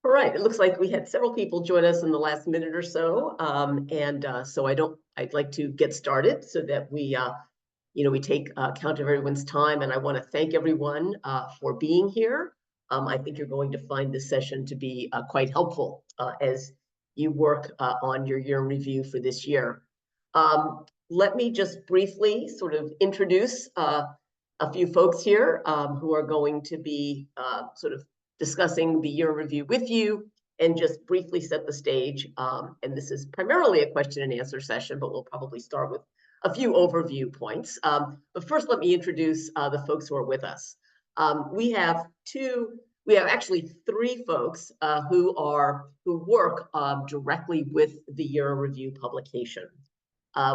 All right, it looks like we had several people join us in the last minute or so. So I'd like to get started so that we take count of everyone's time. And I want to thank everyone for being here. I think you're going to find this session to be quite helpful as you work on your year in review for this year. Let me just briefly sort of introduce a few folks here who are going to be sort of discussing the year in review with you and just briefly set the stage. And this is primarily a question and answer session, but we'll probably start with a few overview points. But first, let me introduce the folks who are with us. We have actually three folks who work directly with the year in review publication.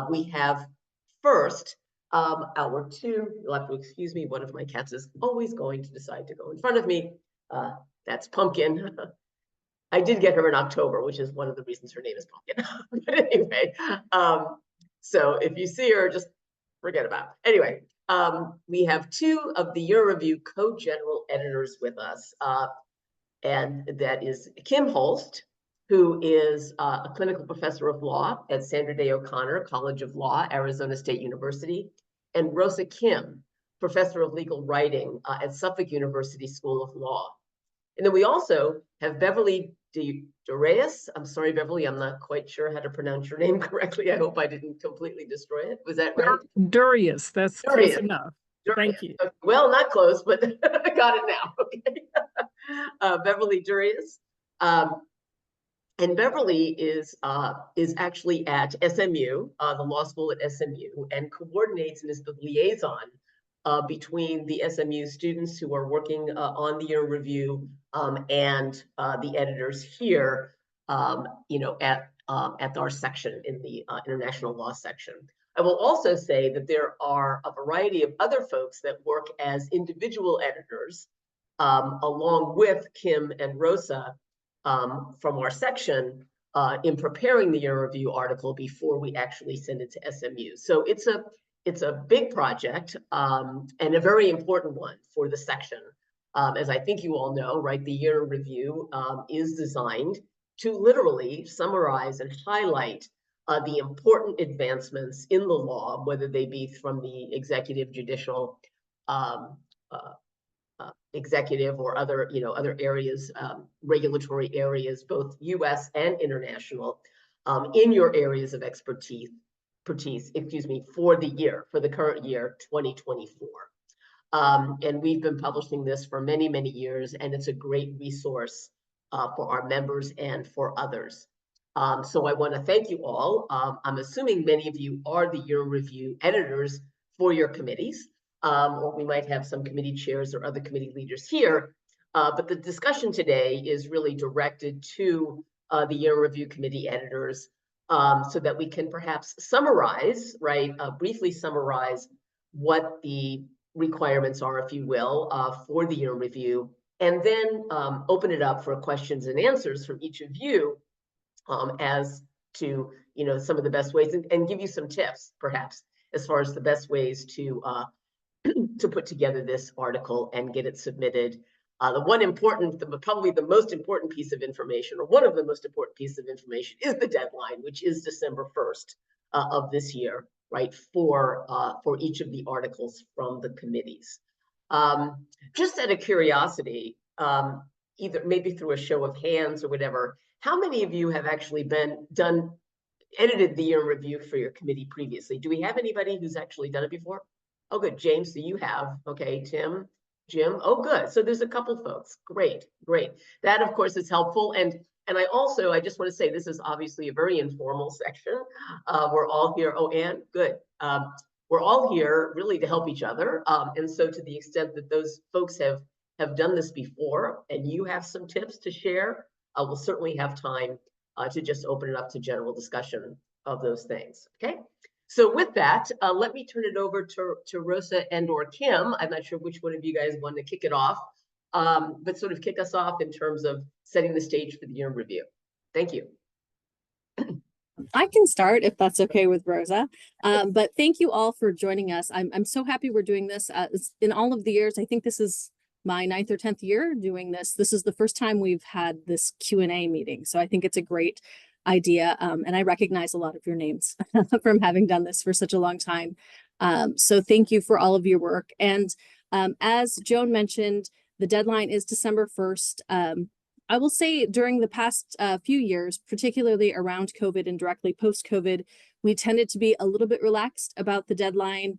We have first our two, you'll have to excuse me, one of my cats is always going to decide to go in front of me. That's Pumpkin. I did get her in October, which is one of the reasons her name is Pumpkin. But anyway, so if you see her, just forget about it. Anyway, we have two of the year review co-general editors with us, and that is Kim Holst, who is a clinical professor of law at Sandra Day O'Connor College of Law, Arizona State University, and Rosa Kim, professor of legal writing at Suffolk University School of Law. And then we also have Beverly Dureus. I'm sorry, Beverly, I'm not quite sure how to pronounce your name correctly. I hope I didn't completely destroy it. Was that right? Dureus, that's close enough. Dureus. Thank you. Okay. Well, not close, but I got it now. Okay. Beverly Dureus. And Beverly is actually at SMU, the law school at SMU, and coordinates and is the liaison between the SMU students who are working on the year review and the editors here, at our section in the international law section. I will also say that there are a variety of other folks that work as individual editors, along with Kim and Rosa from our section in preparing the year review article before we actually send it to SMU. So it's a big project and a very important one for the section. As I think you all know, right, the year review is designed to literally summarize and highlight the important advancements in the law, whether they be from the executive, judicial, executive or other areas, regulatory areas, both US and international, in your areas of expertise, for the current year, 2024. And we've been publishing this for many, many years, and it's a great resource for our members and for others. So I want to thank you all. I'm assuming many of you are the year review editors for your committees, or we might have some committee chairs or other committee leaders here. But the discussion today is really directed to the year review committee editors, so that we can perhaps summarize, right, briefly summarize what the requirements are, if you will, for the year review, and then open it up for questions and answers from each of you as to some of the best ways, and give you some tips, perhaps, as far as the best ways to put together this article and get it submitted. Probably the most important piece of information, or one of the most important pieces of information, is the deadline, which is December 1st of this year, right, for each of the articles from the committees. Just out of curiosity, either maybe through a show of hands or whatever, how many of you have actually edited the year review for your committee previously? Do we have anybody who's actually done it before? Oh, good. James, so you have. Okay, Tim, Jim. Oh, good. So there's a couple folks. Great, great. That, of course, is helpful. And I just want to say this is obviously a very informal section. We're all here. Oh, Ann, good. We're all here really to help each other. And so to the extent that those folks have done this before and you have some tips to share, we'll certainly have time to just open it up to general discussion of those things. Okay. So with that, let me turn it over to Rosa and or Kim. I'm not sure which one of you guys want to kick it off, but sort of kick us off in terms of setting the stage for the year in review. Thank you. I can start if that's okay with Rosa. But thank you all for joining us. I'm so happy we're doing this. In all of the years, I think this is my 9th or 10th year doing this. This is the first time we've had this Q&A meeting. So I think it's a great idea. And I recognize a lot of your names from having done this for such a long time. So thank you for all of your work. And as Joan mentioned, the deadline is December 1st. I will say during the past few years, particularly around COVID and directly post-COVID, we tended to be a little bit relaxed about the deadline.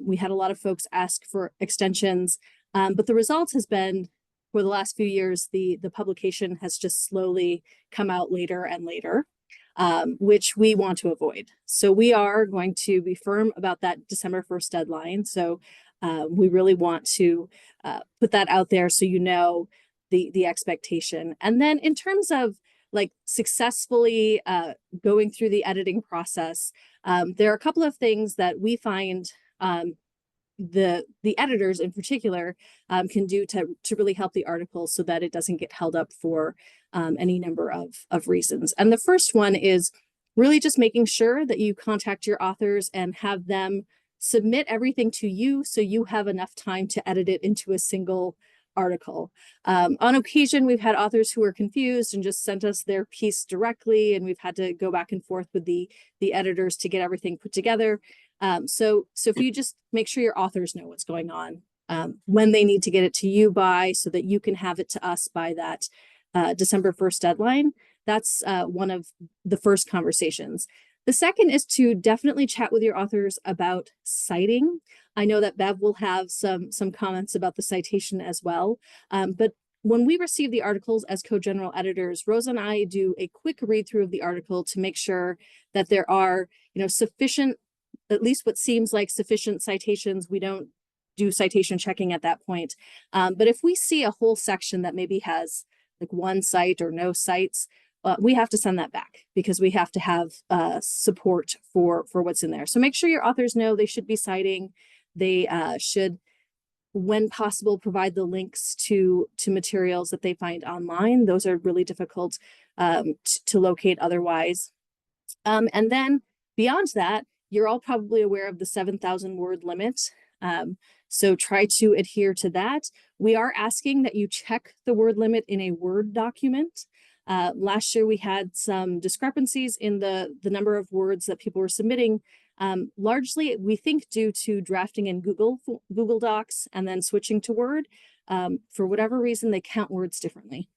We had a lot of folks ask for extensions, but the result has been, for the last few years, the publication has just slowly come out later and later, which we want to avoid. So we are going to be firm about that December 1st deadline. So we really want to put that out there so you know the expectation. And then in terms of like successfully going through the editing process, there are a couple of things that we find the editors in particular can do to really help the article so that it doesn't get held up for any number of reasons. And the first one is really just making sure that you contact your authors and have them submit everything to you so you have enough time to edit it into a single article. On occasion, we've had authors who are confused and just sent us their piece directly, and we've had to go back and forth with the editors to get everything put together. So if you just make sure your authors know what's going on, when they need to get it to you by, so that you can have it to us by that December 1st deadline, that's one of the first conversations. The second is to definitely chat with your authors about citing. I know that Bev will have some comments about the citation as well, but when we receive the articles as co-general editors, Rosa and I do a quick read through of the article to make sure that there are, sufficient, at least what seems like sufficient citations. We don't do citation checking at that point. But if we see a whole section that maybe has like one cite or no cites, we have to send that back because we have to have support for what's in there. So make sure your authors know they should be citing. They should, when possible, provide the links to materials that they find online. Those are really difficult to locate otherwise. And then beyond that, you're all probably aware of the 7,000 word limit. So try to adhere to that. We are asking that you check the word limit in a Word document. Last year, we had some discrepancies in the number of words that people were submitting, largely, we think, due to drafting in Google Docs and then switching to Word. For whatever reason, they count words differently.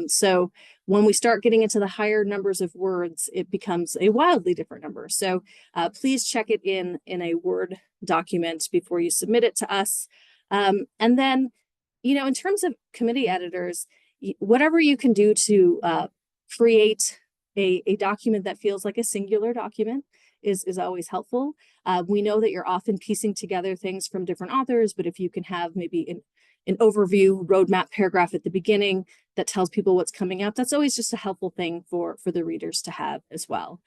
So when we start getting into the higher numbers of words, it becomes a wildly different number. So please check it in a Word document before you submit it to us. And then, in terms of committee editors, whatever you can do to create a document that feels like a singular document is always helpful. We know that you're often piecing together things from different authors, but if you can have maybe an overview roadmap paragraph at the beginning that tells people what's coming up, that's always just a helpful thing for the readers to have as well.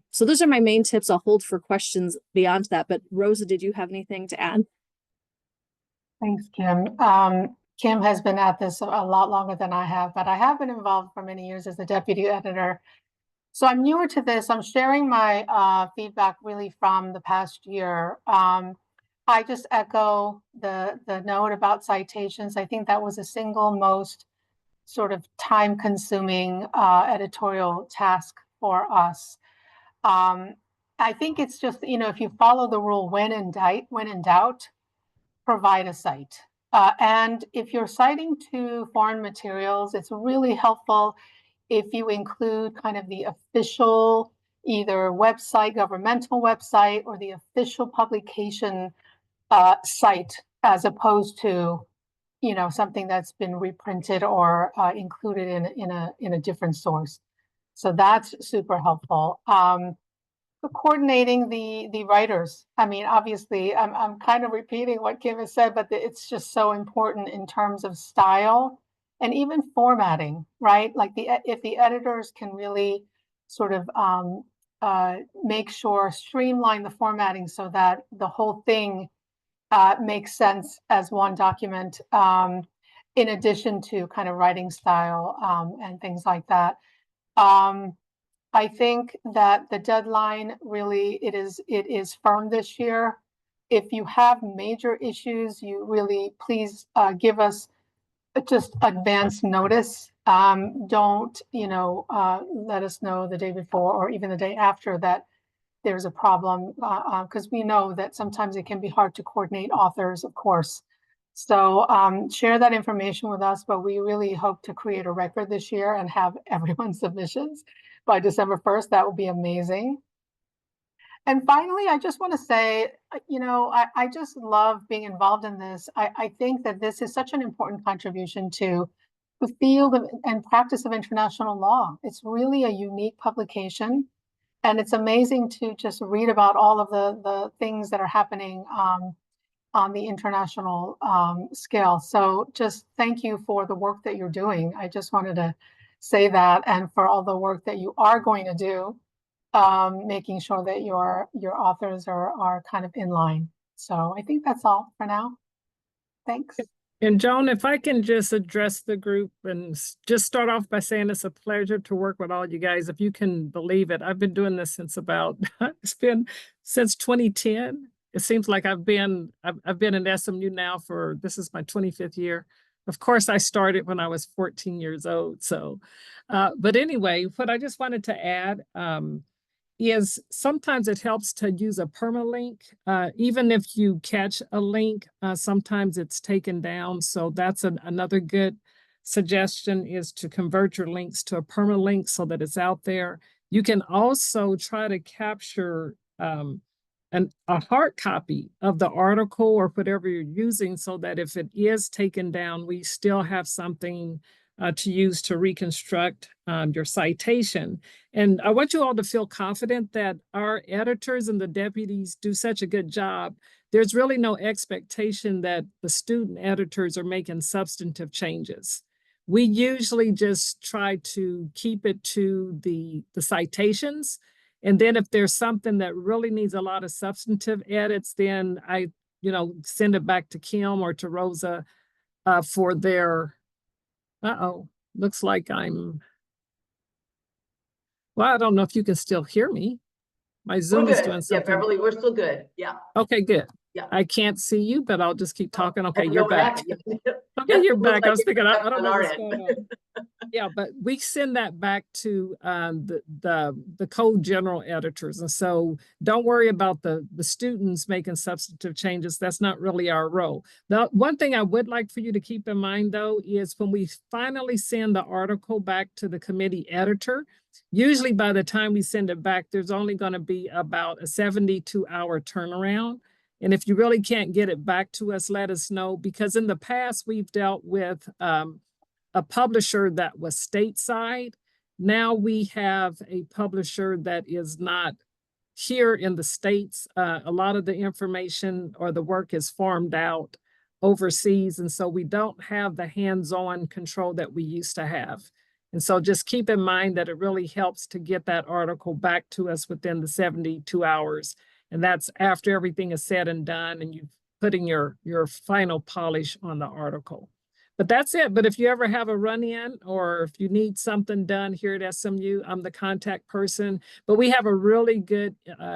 So those are my main tips. I'll hold for questions beyond that, but Rosa, did you have anything to add? Thanks, Kim. Kim has been at this a lot longer than I have, but I have been involved for many years as the deputy editor. So I'm newer to this. I'm sharing my feedback really from the past year. I just echo the note about citations. I think that was the single most sort of time-consuming editorial task for us. I think it's just, if you follow the rule, when in doubt, provide a cite. And if you're citing to foreign materials, it's really helpful if you include kind of the official, either website, governmental website, or the official publication site, as opposed to, something that's been reprinted or included in a different source. So that's super helpful. Coordinating the writers. I mean, obviously, I'm kind of repeating what Kim has said, but it's just so important in terms of style and even formatting, right? Like if the editors can really sort of make sure, streamline the formatting so that the whole thing makes sense as one document, in addition to kind of writing style and things like that. I think that the deadline really, it is firm this year. If you have major issues, you really please give us just advance notice. Don't, let us know the day before or even the day after that there's a problem, because we know that sometimes it can be hard to coordinate authors, of course. So share that information with us, but we really hope to create a record this year and have everyone's submissions by December 1st. That would be amazing. And finally, I just want to say, I just love being involved in this. I think that this is such an important contribution to the field and practice of international law. It's really a unique publication. And it's amazing to just read about all of the things that are happening on the international scale. So just thank you for the work that you're doing. I just wanted to say that, and for all the work that you are going to do, making sure that your authors are kind of in line. So I think that's all for now. Thanks. And Joan, if I can just address the group and just start off by saying it's a pleasure to work with all you guys. If you can believe it, I've been doing this since it's been since 2010. It seems like I've been in SMU now this is my 25th year. Of course, I started when I was 14 years old. So, but anyway, what I just wanted to add, is sometimes it helps to use a permalink. Even if you catch a link, sometimes it's taken down. So that's another good suggestion, is to convert your links to a permalink so that it's out there. You can also try to capture a hard copy of the article or whatever you're using, so that if it is taken down, we still have something to use to reconstruct your citation. And I want you all to feel confident that our editors and the deputies do such a good job. There's really no expectation that the student editors are making substantive changes. We usually just try to keep it to the citations. And then if there's something that really needs a lot of substantive edits, then I, send it back to Kim or to Rosa for their looks like well, I don't know if you can still hear me. My Zoom is doing something. Yeah, Beverly, we're still good. Yeah. Okay, good. Yeah. I can't see you, but I'll just keep talking. Okay, No, you're back. Okay, you're back. I was thinking, I don't know what's going on. Yeah, but we send that back to the Code General editors. And so don't worry about the students making substantive changes. That's not really our role. The one thing I would like for you to keep in mind, though, is when we finally send the article back to the committee editor, usually by the time we send it back, there's only going to be about a 72-hour turnaround. And if you really can't get it back to us, let us know, because in the past we've dealt with a publisher that was stateside. Now we have a publisher that is not here in the States. A lot of the information or the work is farmed out overseas. And so we don't have the hands-on control that we used to have. And so just keep in mind that it really helps to get that article back to us within the 72 hours. And that's after everything is said and done and you're putting your final polish on the article. But that's it. But if you ever have a run-in or if you need something done here at SMU, I'm the contact person. But we have a really good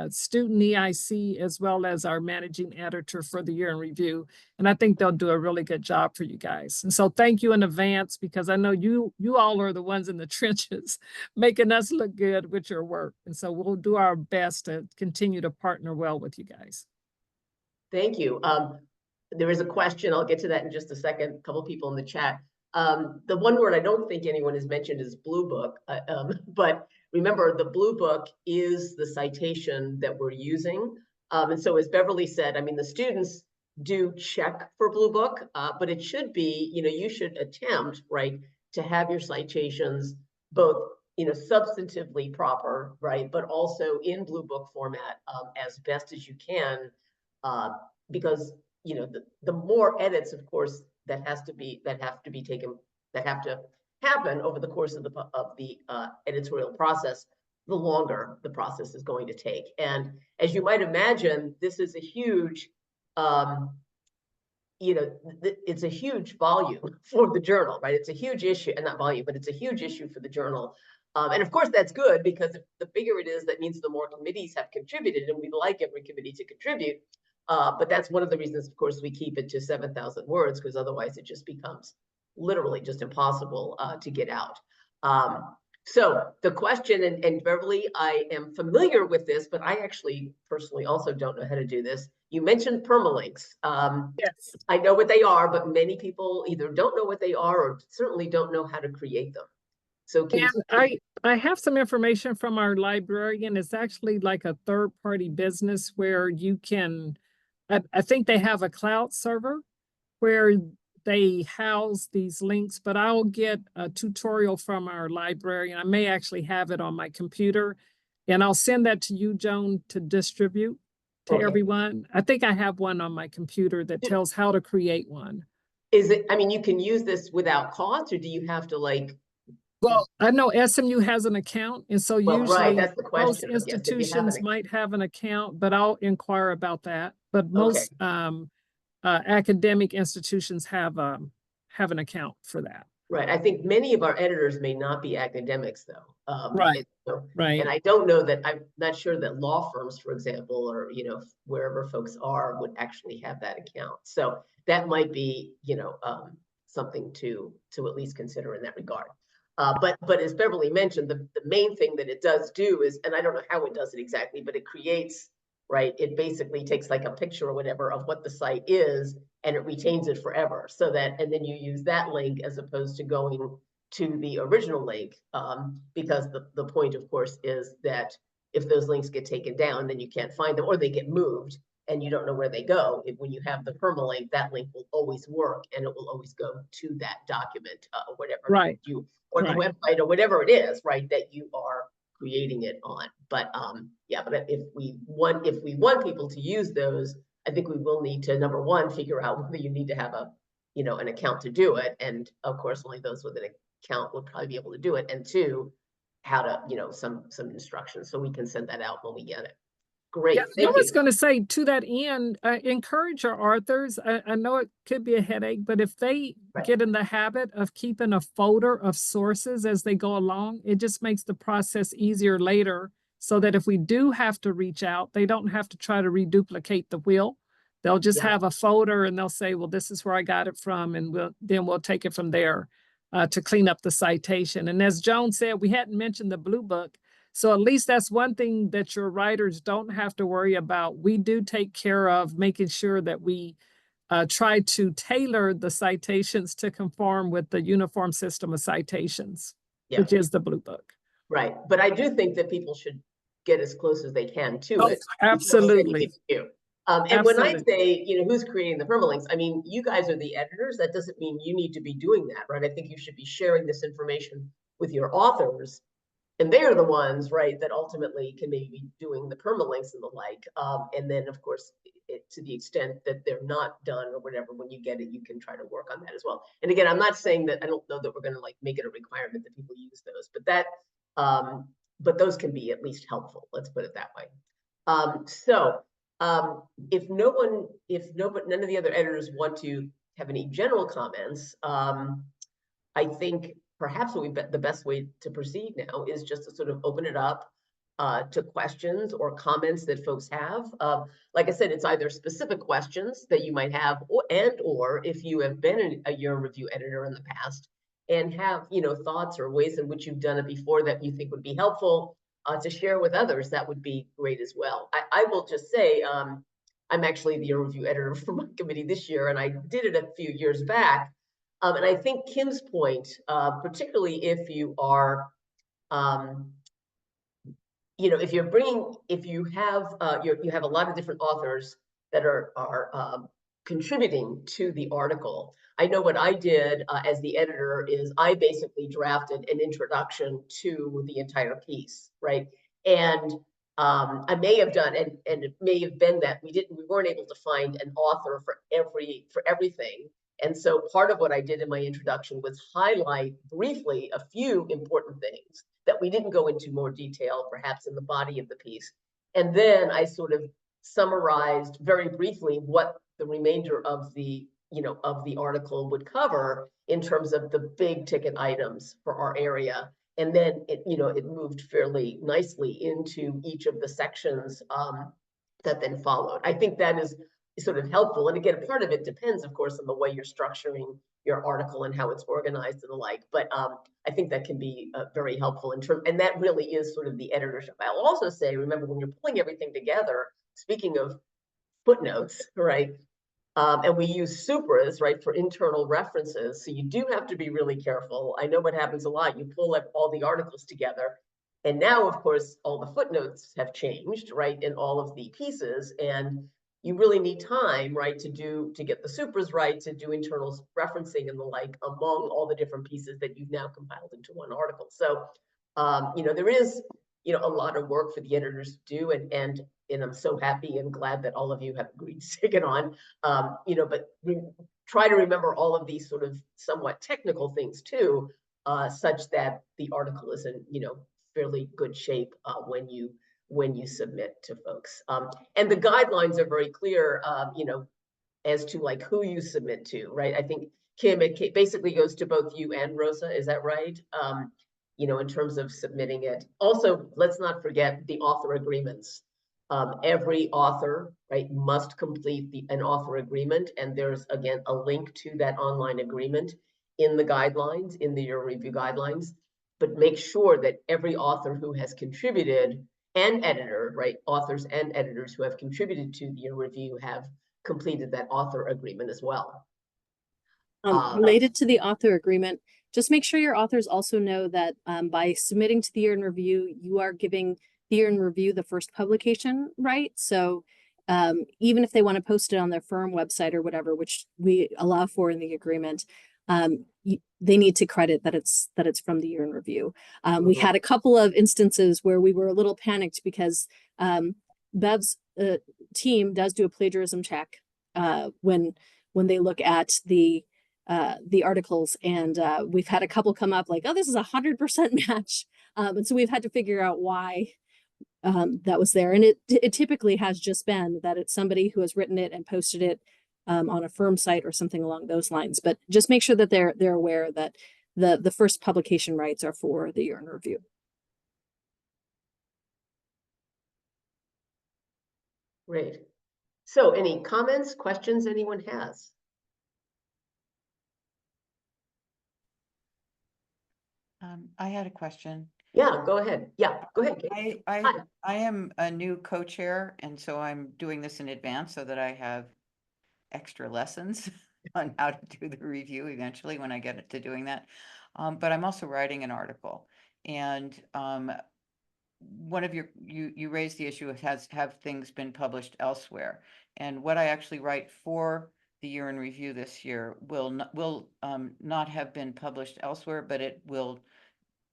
student EIC as well as our managing editor for the year in review. And I think they'll do a really good job for you guys. And so thank you in advance, because I know you all are the ones in the trenches making us look good with your work. And so we'll do our best to continue to partner well with you guys. Thank you. There is a question, I'll get to that in just a second, a couple of people in the chat. The one word I don't think anyone has mentioned is Blue Book, but remember the Blue Book is the citation that we're using. And so as Beverly said, I mean, the students do check for Blue Book, but it should be, you should attempt, right, to have your citations both, substantively proper, right, but also in Blue Book format as best as you can, because the more edits, of course, that have to happen over the course of the editorial process, the longer the process is going to take. And as you might imagine, this is a huge, it's a huge volume for the journal, right? It's a huge issue, and not volume, but it's a huge issue for the journal. And of course, that's good, because the bigger it is, that means the more committees have contributed, and we'd like every committee to contribute. But that's one of the reasons, of course, we keep it to 7,000 words, because otherwise it just becomes literally just impossible to get out. So the question, and Beverly, I am familiar with this, but I actually personally also don't know how to do this. You mentioned permalinks. Yes. I know what they are, but many people either don't know what they are or certainly don't know how to create them. So can And I have some information from our librarian. It's actually like a third-party business where you can, I think they have a cloud server where they house these links, but I'll get a tutorial from our librarian. I may actually have it on my computer, and I'll send that to you, Joan, to distribute to everyone. I think I have one on my computer that tells how to create one. Is it, I mean, you can use this without cost, or do you have to like? Well, I know SMU has an account, and so Well, right, usually that's the most question. Yes, if you have institutions an- might have an account, but I'll inquire about that. But Okay. most academic institutions have an account for that. Right, I think many of our editors may not be academics though. Right, right. And I don't know that, I'm not sure that law firms, for example, or, you know, wherever folks are would actually have that account. So that might be, you know, something to at least consider in that regard. But as Beverly mentioned, the main thing that it does do is, and I don't know how it does it exactly, but it creates, right? It basically takes like a picture or whatever of what the site is, and it retains it forever. So that, and then you use that link as opposed to going to the original link, because the point, of course, is that if those links get taken down, then you can't find them, or they get moved and you don't know where they go. When you have the permalink, that link will always work, and it will always go to that document, whatever Right. you, or the website, or whatever it is, right, that you are creating it on. But yeah, but if we want people to use those, I think we will need to, number one, figure out whether you need to have a, you know, an account to do it, and of course only those with an account would probably be able to do it, and two, how to, you know, some instructions, so we can send that out when we get it. Great. Yeah, I was going to say, to that end, encourage our authors. I know it could be a headache, but if they get in the habit of keeping a folder of sources as they go along, it just makes the process easier later, so that if we do have to reach out, they don't have to try to reduplicate the wheel. They'll just have a folder, and they'll say, well, this is where I got it from, and we'll take it from there to clean up the citation. And as Joan said, we hadn't mentioned the Blue Book. So at least that's one thing that your writers don't have to worry about. We do take care of making sure that we try to tailor the citations to conform with the uniform system of citations, which is the Blue Book. Right, but I do think that people should get as close as they can to it. Absolutely. And when I say, you know, who's creating the permalinks, I mean, you guys are the editors. That doesn't mean you need to be doing that, right? I think you should be sharing this information with your authors, and they're the ones, right, that ultimately can maybe be doing the permalinks and the like. And then, of course, to the extent that they're not done or whatever, when you get it, you can try to work on that as well. And again, I'm not saying that, I don't know that we're going to like make it a requirement that people use those, but that, but those can be at least helpful. Let's put it that way. If none of the other editors want to have any general comments, I think perhaps the best way to proceed now is just to sort of open it up to questions or comments that folks have. Like I said, it's either specific questions that you might have, or if you have been a year review editor in the past and have, you know, thoughts or ways in which you've done it before that you think would be helpful to share with others, that would be great as well. I will just say, I'm actually the year review editor for my committee this year, and I did it a few years back. And I think Kim's point, particularly if you are, you know, if you have a lot of different authors that are contributing to the article. I know what I did as the editor is I basically drafted an introduction to the entire piece, right? And I may have done, and it may have been that we weren't able to find an author for everything. And so part of what I did in my introduction was highlight briefly a few important things that we didn't go into more detail, perhaps in the body of the piece. And then I sort of summarized very briefly what the remainder of the, you know, of the article would cover in terms of the big ticket items for our area. And then it, you know, it moved fairly nicely into each of the sections that then followed. I think that is sort of helpful. And again, part of it depends, of course, on the way you're structuring your article and how it's organized and the like. But I think that can be very helpful in terms, and that really is sort of the editorship. I'll also say, remember, when you're pulling everything together, speaking of footnotes, right? And we use supras, right, for internal references. So you do have to be really careful. I know what happens a lot. You pull up all the articles together. And now, of course, all the footnotes have changed, right, in all of the pieces. And you really need time, right, to get the supras right, to do internal referencing and the like among all the different pieces that you've now compiled into one article. So, there is, a lot of work for the editors to do, and I'm so happy and glad that all of you have agreed to take it on. But try to remember all of these sort of somewhat technical things too, such that the article is in, fairly good shape when you submit to folks. And the guidelines are very clear, as to like who you submit to, right? I think, Kim, it basically goes to both you and Rosa, is that right? In terms of submitting it. Also, let's not forget the author agreements. Every author, right, must complete an author agreement, and there's, again, a link to that online agreement in the guidelines, in the year review guidelines. But make sure that every author who has contributed, and editor, right, authors and editors who have contributed to the year review have completed that author agreement as well. Related to the author agreement, just make sure your authors also know that by submitting to the year in review, you are giving the year in review the first publication, right? So even if they want to post it on their firm website or whatever, which we allow for in the agreement, they need to credit that it's from the year in review. We had a couple of instances where we were a little panicked because Bev's team does do a plagiarism check when they look at the articles, and we've had a couple come up like, oh, this is 100% match, and so we've had to figure out why that was there. And it typically has just been that it's somebody who has written it and posted it on a firm site or something along those lines. But just make sure that they're aware that the first publication rights are for the year in review. Great. So any comments, questions anyone has? I had a question. Yeah, go ahead. Yeah, go ahead, Kate. I am a new co-chair, and so I'm doing this in advance so that I have extra lessons on how to do the review eventually when I get to doing that. But I'm also writing an article, and one of you raised the issue of have things been published elsewhere, and what I actually write for the year in review this year will not have been published elsewhere, but it will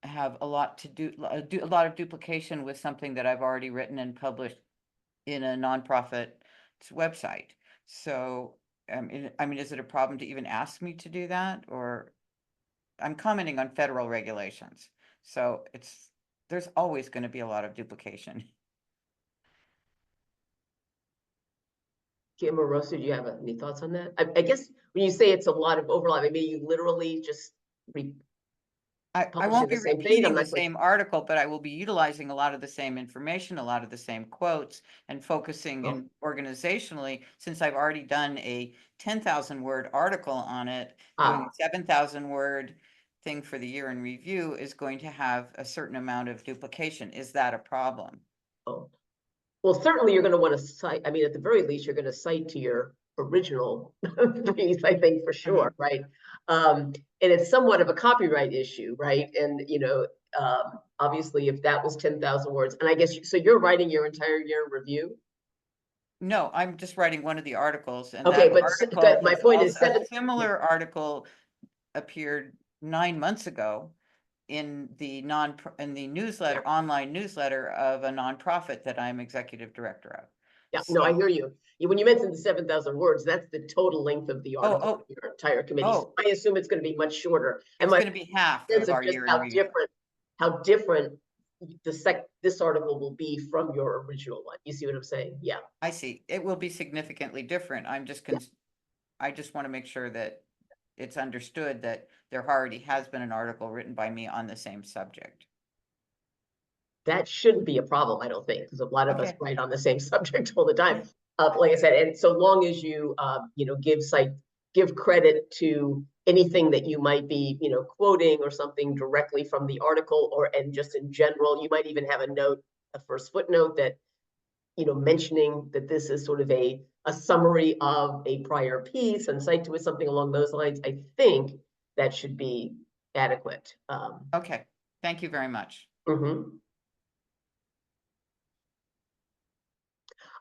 have a lot of duplication with something that I've already written and published in a nonprofit's website. So I mean, is it a problem to even ask me to do that? Or I'm commenting on federal regulations, so there's always going to be a lot of duplication. Kim or Rosa, do you have any thoughts on that? I guess when you say it's a lot of overlap, I mean, you literally just I won't be repeating the same article, but I will be utilizing a lot of the same information, a lot of the same quotes, and focusing in organizationally, since I've already done a 10,000 word article on it, doing a 7,000 word thing for the year in review is going to have a certain amount of duplication. Is that a problem? Oh, well, certainly you're going to want to cite, I mean, at the very least, you're going to cite to your original piece, I think, for sure, right? And it's somewhat of a copyright issue, right? And, obviously, if that was 10,000 words, and I guess, so you're writing your entire year in review? No, I'm just writing one of the artles. And okay, that but article my point is a similar article appeared 9 months ago in the newsletter, online newsletter of a nonprofit that I'm executive director of. Yeah, so, no, I hear you. When you mentioned the 7,000 words, that's the total length of the article, your entire committee. So I assume it's going to be much shorter. It's going to be half of our year in review. How different this article will be from your original one. You see what I'm saying? Yeah. I see. It will be significantly different. I'm just I just want to make sure that it's understood that there already has been an article written by me on the same subject. That shouldn't be a problem, I don't think, because a lot of us write on the same subject all the time. like I said, and so long as you, you know, give credit to anything that you might be, you know, quoting or something directly from the article, or and just in general, you might even have a note, a first footnote that, you know, mentioning that this is sort of a summary of a prior piece and cite to it, something along those lines. I think that should be adequate. Okay, thank you very much.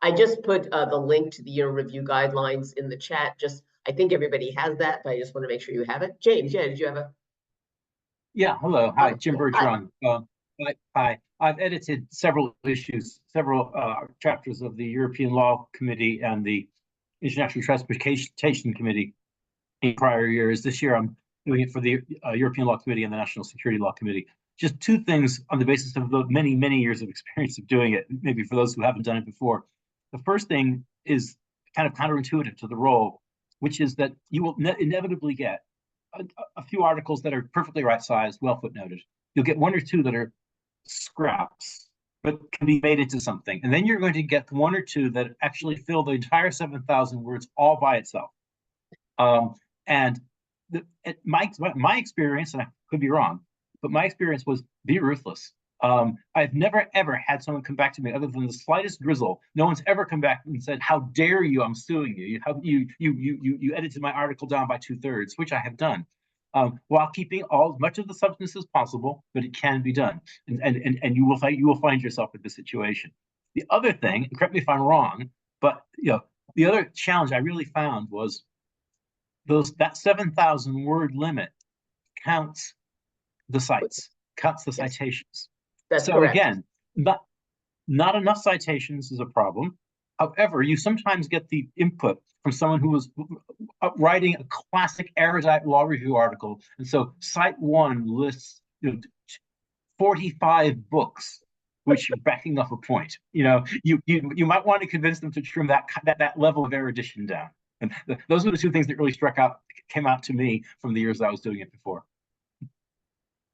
I just put the link to the year review guidelines in the chat. Just, I think everybody has that, but I just want to make sure you have it. James, yeah, did you have a? Yeah, hello. Hi, Oh, Jim yeah, Bergeron. Hi. I've edited several issues, several chapters of the European Law Committee and the International Transportation Committee in prior years. This year, I'm doing it for the European Law Committee and the National Security Law Committee. Just two things on the basis of the many, many years of experience of doing it, maybe for those who haven't done it before. The first thing is kind of counterintuitive to the role, which is that you will inevitably get a few articles that are perfectly right sized, well footnoted. You'll get one or two that are scraps, but can be made into something. And then you're going to get one or two that actually fill the entire 7,000 words all by itself. My experience, and I could be wrong, but my experience was be ruthless. I've never ever had someone come back to me other than the slightest drizzle. No one's ever come back and said, "How dare you? I'm suing you. You edited my article down by 2/3," which I have done, while keeping as much of the substance as possible. But it can be done, and you will find yourself in this situation. The other thing, and correct me if I'm wrong, but the other challenge I really found was that 7,000 word limit counts the sites, counts the citations. That's so correct. Again, not enough citations is a problem. However, you sometimes get the input from someone who was writing a classic erudite law review article, and so Site 1 lists 45 books which are backing up a point. You might want to convince them to trim that level of erudition down. And those were the two things that really came out to me from the years I was doing it before.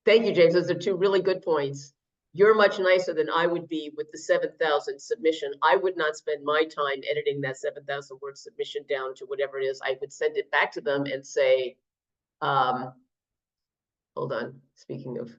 Thank you, James. Those are two really good points. You're much nicer than I would be with the 7,000 submission. I would not spend my time editing that 7,000 word submission down to whatever it is. I would send it back to them and say, hold on, speaking of,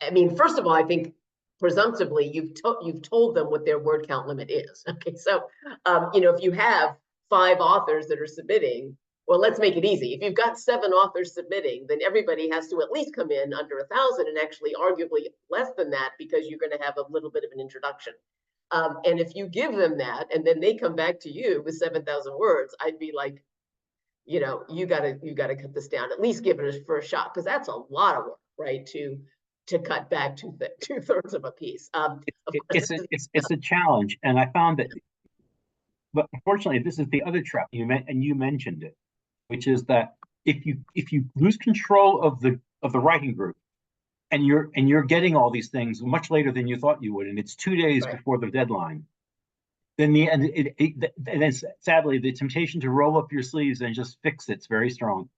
I mean, first of all, I think presumptively you've told them what their word count limit is. Okay, so, if you have 5 authors that are submitting, well, let's make it easy. If you've got 7 authors submitting, then everybody has to at least come in under 1,000, and actually arguably less than that, because you're going to have a little bit of an introduction. And if you give them that, and then they come back to you with 7,000 words, I'd be like, you gotta cut this down. At least give it a first shot, because that's a lot of work, right? To cut back 2/3 of a piece. It's a challenge, and I found that. But unfortunately, this is the other trap you mentioned it, which is that if you lose control of the writing group, and you're getting all these things much later than you thought you would, and it's 2 days before the deadline, then then sadly the temptation to roll up your sleeves and just fix it's very strong.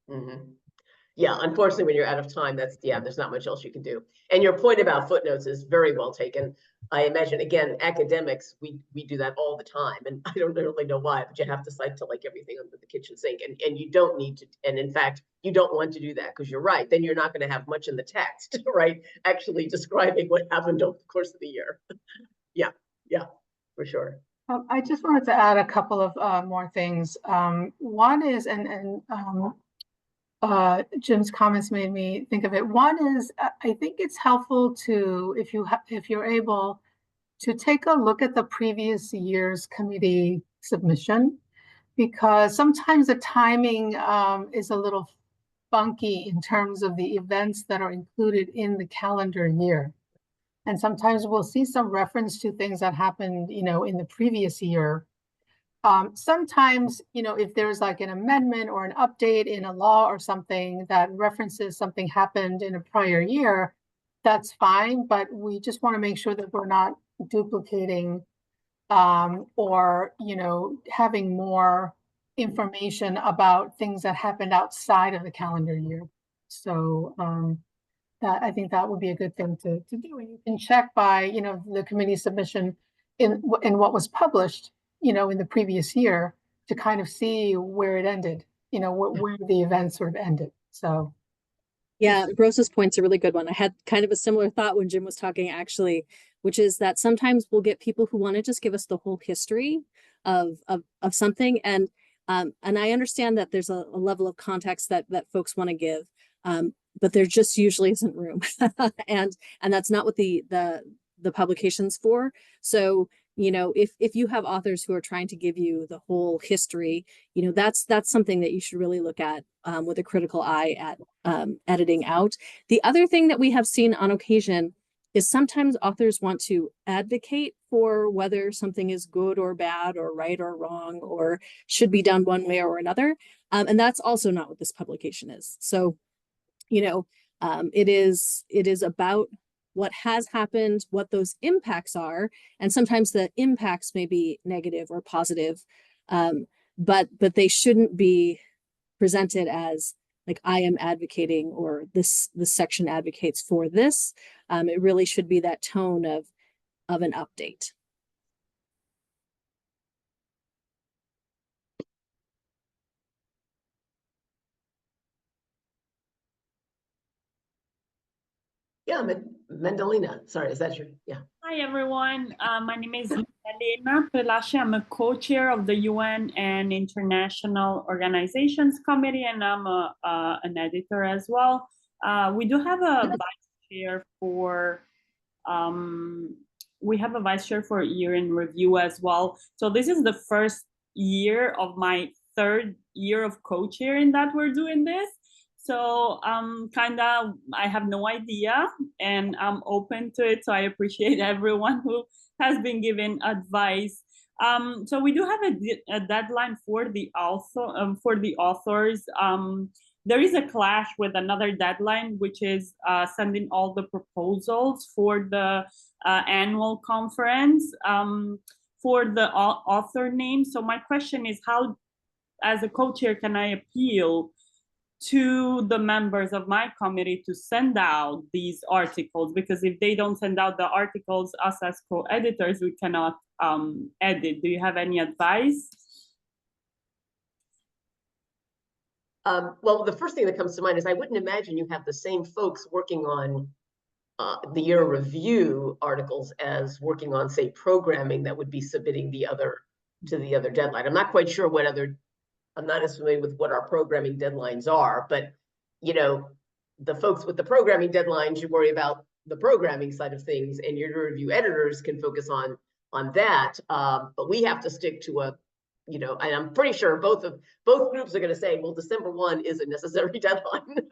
Yeah, unfortunately, when you're out of time, there's not much else you can do. And your point about footnotes is very well taken. I imagine, again, academics, we do that all the time, and I don't really know why, but you have to cite to like everything under the kitchen sink, and you don't need to, and in fact, you don't want to do that, because you're right, then you're not going to have much in the text, right? Actually describing what happened over the course of the year. Yeah, for sure. I just wanted to add a couple of more things. One is, Jim's comments made me think of it. One is, I think it's helpful to, if you're able, to take a look at the previous year's committee submission, because sometimes the timing is a little funky in terms of the events that are included in the calendar year. And sometimes we'll see some reference to things that happened, in the previous year. Sometimes, if there's like an amendment or an update in a law or something that references something happened in a prior year, that's fine. But we just want to make sure that we're not duplicating or, having more information about things that happened outside of the calendar year. So I think that would be a good thing to do. And you can check by, the committee submission in what was published, you know, in the previous year to kind of see where it ended, you know, where the event sort of ended. So. Yeah, Rosa's point's a really good one. I had kind of a similar thought when Jim was talking, actually, which is that sometimes we'll get people who want to just give us the whole history of something, and I understand that there's a level of context that folks want to give, but there just usually isn't room, and that's not what the publication's for. So, you know, if you have authors who are trying to give you the whole history, you know, that's something that you should really look at with a critical eye at editing out. The other thing that we have seen on occasion is sometimes authors want to advocate for whether something is good or bad or right or wrong or should be done one way or another. And that's also not what this publication is. So, you know, it is about what has happened, what those impacts are, and sometimes the impacts may be negative or positive, but they shouldn't be presented as like, I am advocating, or this section advocates for this. It really should be that tone of an update. Yeah, Mendalina, sorry, is that your, yeah. Hi, everyone. My name is Elena Pelashe. I'm a co-chair of the UN and International Organizations Committee, and I'm an editor as well. We do have a vice chair for, year in review as well. So this is the first year of my third year of co-chairing that we're doing this. So I have no idea, and I'm open to it. So I appreciate everyone who has been giving advice. So we do have a deadline for the authors. There is a clash with another deadline, which is sending all the proposals for the annual conference for the author name. So my question is, how, as a co-chair, can I appeal to the members of my committee to send out these articles? Because if they don't send out the articles, us as co-editors, we cannot edit. Do you have any advice? Well, the first thing that comes to mind is I wouldn't imagine you have the same folks working on the year review articles as working on, say, programming that would be submitting the other deadline. I'm not quite sure what other, I'm not as familiar with what our programming deadlines are, but, you know, the folks with the programming deadlines, you worry about the programming side of things, and your review editors can focus on that. But we have to stick to a, you know, and I'm pretty sure both groups are going to say, well, December 1 is a necessary deadline.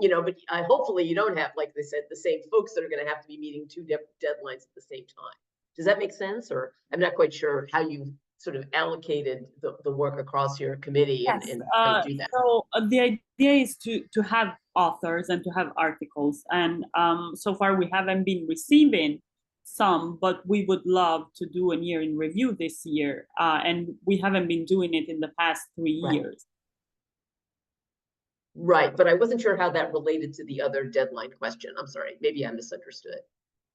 You know, but hopefully you don't have, like they said, the same folks that are going to have to be meeting two deadlines at the same time. Does that make sense? Or I'm not quite sure how you sort of allocated the work across your committee. Yes, and how you do that. So the idea is to have authors and to have articles, and so far we haven't been receiving some, but we would love to do a year in review this year, and we haven't been doing it in the past 3 years. Right, but I wasn't sure how that related to the other deadline question. I'm sorry, maybe I misunderstood.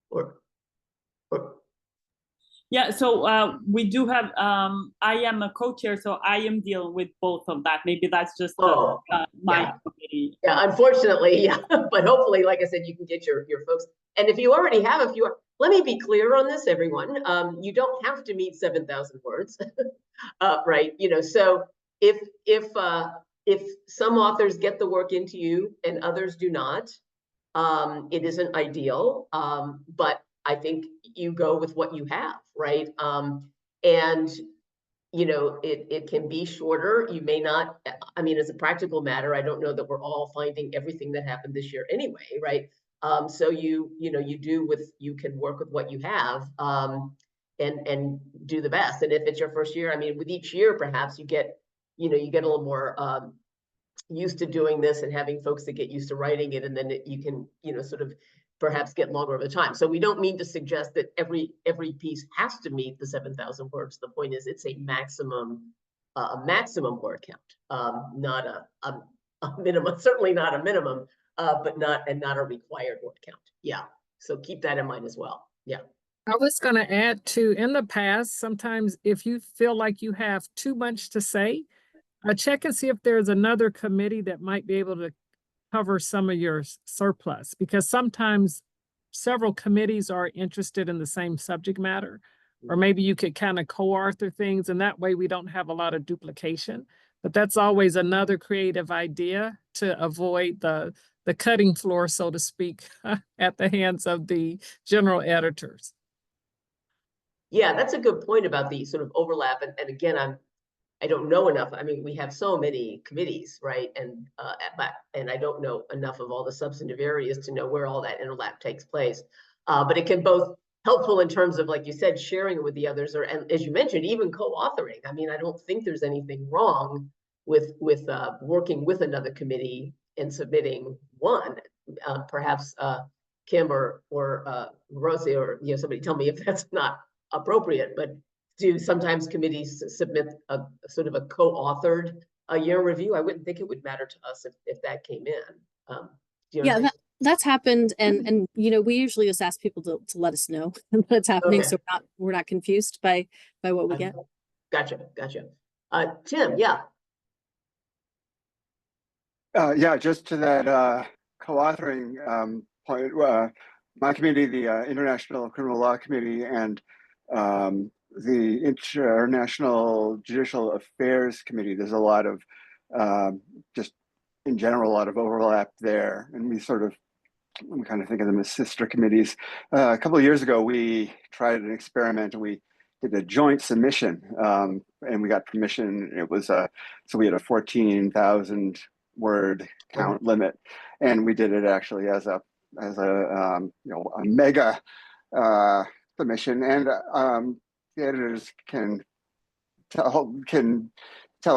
Or yeah, so we do have, I am a co-chair, so I am dealing with both of that. Maybe that's just my committee. Yeah, unfortunately, yeah. But hopefully, like I said, you can get your folks. And if you already have, let me be clear on this, everyone. You don't have to meet 7,000 words, right? You know, so if some authors get the work into you and others do not, it isn't ideal. But I think you go with what you have, right? And you know, it can be shorter. You may not, I mean, as a practical matter, I don't know that we're all finding everything that happened this year anyway, right? So you can work with what you have and do the best. And if it's your first year, I mean, with each year, perhaps you get a little more used to doing this and having folks that get used to writing it, and then you can, sort of perhaps get longer of a time. So we don't mean to suggest that every piece has to meet the 7,000 words. The point is it's a maximum word count, not a minimum, certainly not a minimum, but not a required word count. Yeah. So keep that in mind as well. Yeah. I was going to add to, in the past, sometimes if you feel like you have too much to say, check and see if there's another committee that might be able to cover some of your surplus, because sometimes several committees are interested in the same subject matter, or maybe you could kind of co-author things, and that way we don't have a lot of duplication. But that's always another creative idea to avoid the cutting floor, so to speak, at the hands of the general editors. Yeah, that's a good point about the sort of overlap. And again, I don't know enough. I mean, we have so many committees, right? And I don't know enough of all the substantive areas to know where all that interlap takes place. But it can both helpful in terms of, like you said, sharing it with the others, or, and as you mentioned, even co-authoring. I mean, I don't think there's anything wrong with working with another committee and submitting one. Perhaps Kim or Rosa, or somebody tell me if that's not appropriate, but do sometimes committees submit a sort of a co-authored year review? I wouldn't think it would matter to us if that came in. Yeah, that's happened, and we usually just ask people to let us know that's happening, Okay. so we're not confused by what we get. Gotcha. Tim, yeah. Yeah, just to that co-authoring point, my committee, the International Criminal Law Committee, and the International Judicial Affairs Committee, there's a lot of, just in general, a lot of overlap there. And we kind of think of them as sister committees. A couple of years ago, we tried an experiment, and we did a joint submission, and we got permission. It was so we had a 14,000 word count limit, and we did it actually as a mega submission, and the editors can tell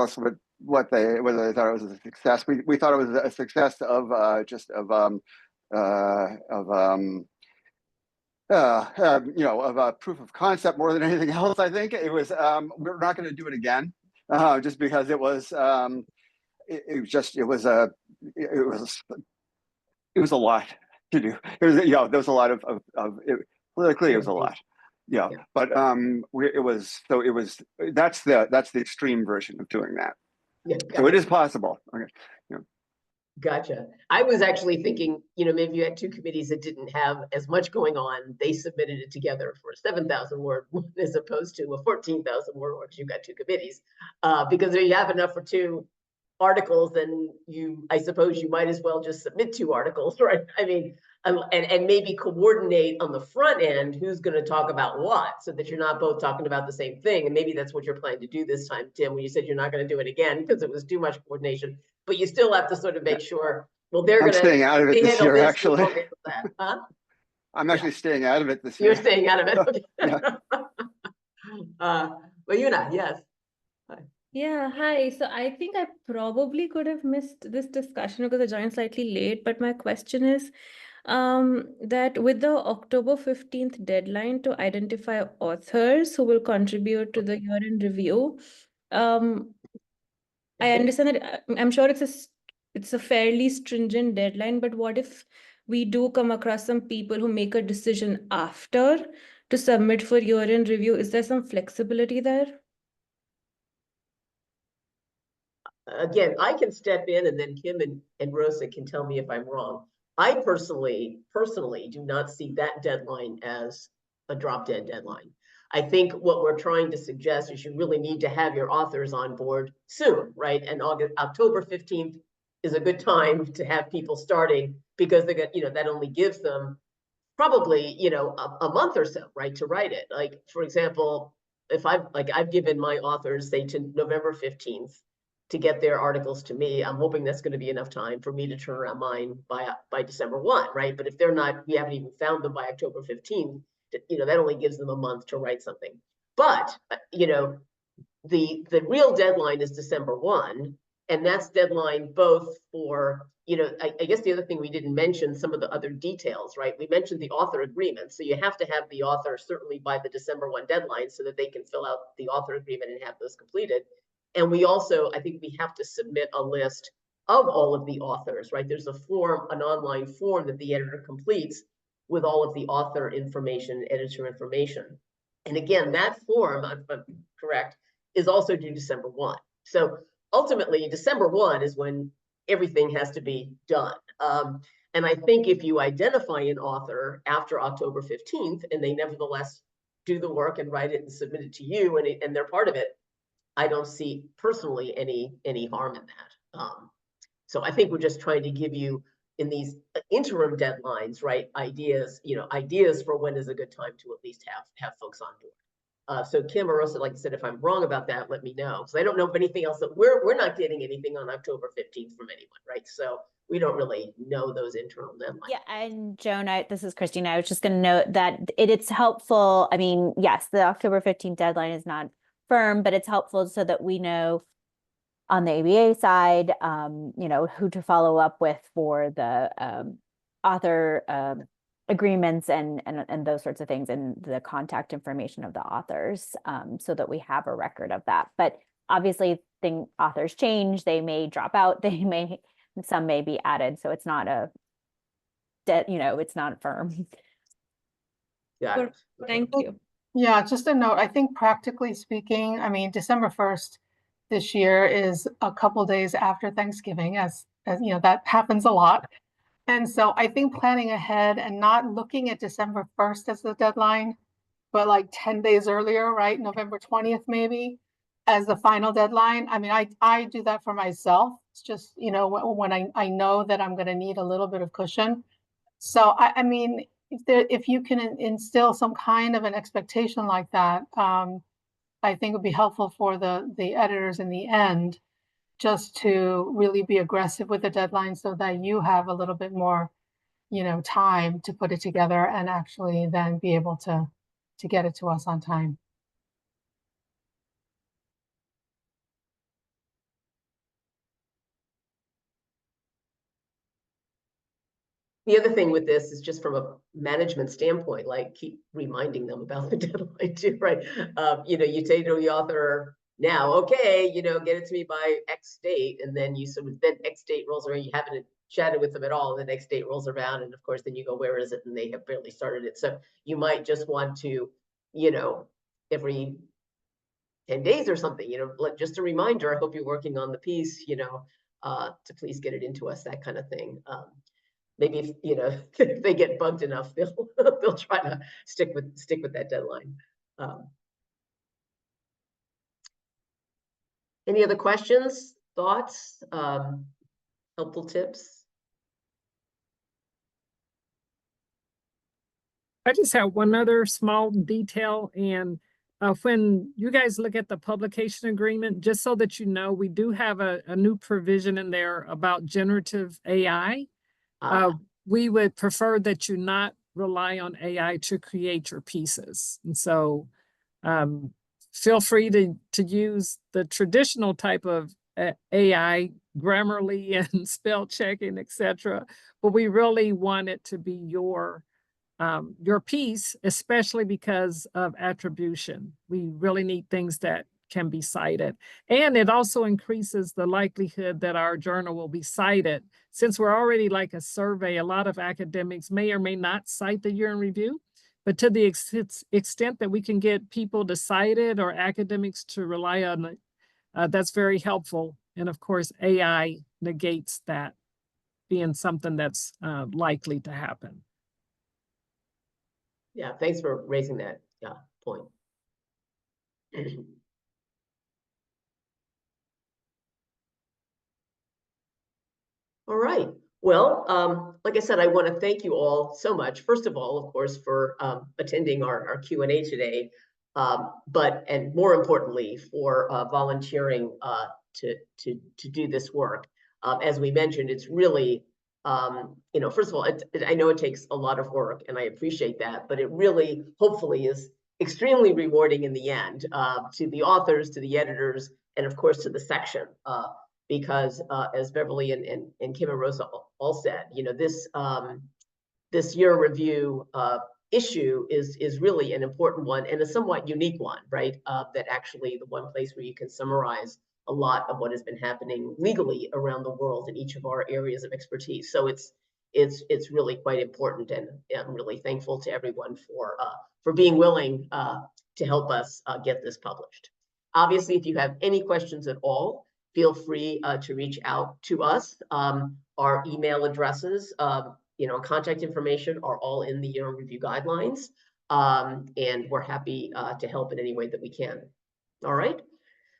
us whether they thought it was a success. We thought it was a success of a proof of concept more than anything else. I think it was. We're not going to do it again, just because it was. It was a lot to do. There was a lot of it, politically, it was a lot. Yeah. But that's the extreme version of doing that. Yeah, so it is possible. Okay. Gotcha. I was actually thinking, maybe you had two committees that didn't have as much going on. They submitted it together for a 7,000 word one as opposed to a 14,000 word one, because you've got two committees. Because there you have enough for two articles, then I suppose you might as well just submit two articles, right? I mean, and maybe coordinate on the front end who's going to talk about what, so that you're not both talking about the same thing. And maybe that's what you're planning to do this time, Tim, when you said you're not going to do it again because it was too much coordination. But you still have to sort of make sure, well, they're going to staying out of it this year, actually. Huh? I'm actually staying out of it this year. You're staying out of it. Okay. Yeah. Well, Yuna, yes. Yeah, hi. So I think I probably could have missed this discussion because I joined slightly late, but my question is that with the October 15th deadline to identify authors who will contribute to the year-end review, I understand that I'm sure it's a fairly stringent deadline, but what if we do come across some people who make a decision after to submit for year-end review? Is there some flexibility there? Again, I can step in, and then Kim and Rosa can tell me if I'm wrong. I personally do not see that deadline as a drop dead deadline. I think what we're trying to suggest is you really need to have your authors on board soon, right? And October 15th is a good time to have people starting, because they're gonna, that only gives them probably, a month or so, right, to write it. Like, for example, if I've given my authors, say, to November 15th to get their articles to me. I'm hoping that's going to be enough time for me to turn around mine by December 1, right? But if they're not, we haven't even found them by October 15th, that only gives them a month to write something. But, the real deadline is December 1, and that's deadline both for, I guess the other thing we didn't mention, some of the other details, right? We mentioned the author agreement. So you have to have the author certainly by the December 1 deadline so that they can fill out the author agreement and have those completed. And we also, I think we have to submit a list of all of the authors, right? There's a form, an online form that the editor completes with all of the author information, editor information. And again, that form, if I'm correct, is also due December 1. So ultimately, December 1 is when everything has to be done. And I think if you identify an author after October 15th, and they nevertheless do the work and write it and submit it to you, and they're part of it, I don't see personally any harm in that. So I think we're just trying to give you, in these interim deadlines, right, ideas for when is a good time to at least have folks on board. So Kim or Rosa, like I said, if I'm wrong about that, let me know, because I don't know of anything else that we're not getting anything on October 15th from anyone, right? So we don't really know those internal deadlines. Yeah, and Joan, this is Christine. I was just going to note that it's helpful. I mean, yes, the October 15th deadline is not firm, but it's helpful so that we know on the ABA side, who to follow up with for the author agreements and those sorts of things, and the contact information of the authors, so that we have a record of that. But obviously, authors change; they may drop out, some may be added, so it's not it's not firm. Yeah. Thank you. Yeah, just a note. I think practically speaking, I mean, December 1st this year is a couple days after Thanksgiving, as you know, that happens a lot. And so I think planning ahead and not looking at December 1st as the deadline, but like 10 days earlier, right? November 20th, maybe, as the final deadline. I mean, I do that for myself. It's just, when I know that I'm going to need a little bit of cushion. So, I mean, if you can instill some kind of an expectation like that, I think it would be helpful for the editors in the end, just to really be aggressive with the deadline so that you have a little bit more, time to put it together and actually then be able to get it to us on time. The other thing with this is just from a management standpoint, like keep reminding them about the deadline too, right? You say to the author now, okay, get it to me by X date, and then then X date rolls around, you haven't chatted with them at all, and the next date rolls around, and of course then you go, where is it? And they have barely started it. So you might just want to, every 10 days or something, just a reminder, I hope you're working on the piece, to please get it into us, that kind of thing. Maybe if they get bugged enough, they'll try to stick with that deadline. Any other questions, thoughts, helpful tips? I just have one other small detail, and when you guys look at the publication agreement, just so that you know, we do have a new provision in there about generative AI. We would prefer that you not rely on AI to create your pieces. And so feel free to use the traditional type of AI, Grammarly and spell checking, etc. But we really want it to be your piece, especially because of attribution. We really need things that can be cited. And it also increases the likelihood that our journal will be cited. Since we're already like a survey, a lot of academics may or may not cite the year in review, but to the extent that we can get people to cite it or academics to rely on it, that's very helpful. And of course, AI negates that being something that's likely to happen. Yeah, thanks for raising that point. All right. Well, like I said, I want to thank you all so much. First of all, of course, for attending our Q&A today, and more importantly, for volunteering to do this work. As we mentioned, it's really, first of all, I know it takes a lot of work, and I appreciate that, but it really, hopefully, is extremely rewarding in the end, to the authors, to the editors, and of course to the section. Because as Beverly and Kim and Rosa all said, this year review issue is really an important one and a somewhat unique one, right? That actually the one place where you can summarize a lot of what has been happening legally around the world in each of our areas of expertise. So it's it's really quite important, and I'm really thankful to everyone for being willing to help us get this published. Obviously, if you have any questions at all, feel free to reach out to us. Our email addresses, contact information are all in the year in review guidelines, and we're happy to help in any way that we can. All right.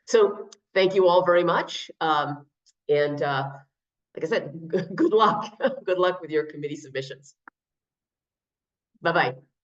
So thank you all very much. And like I said, good luck. Good luck with your committee submissions. Bye-bye.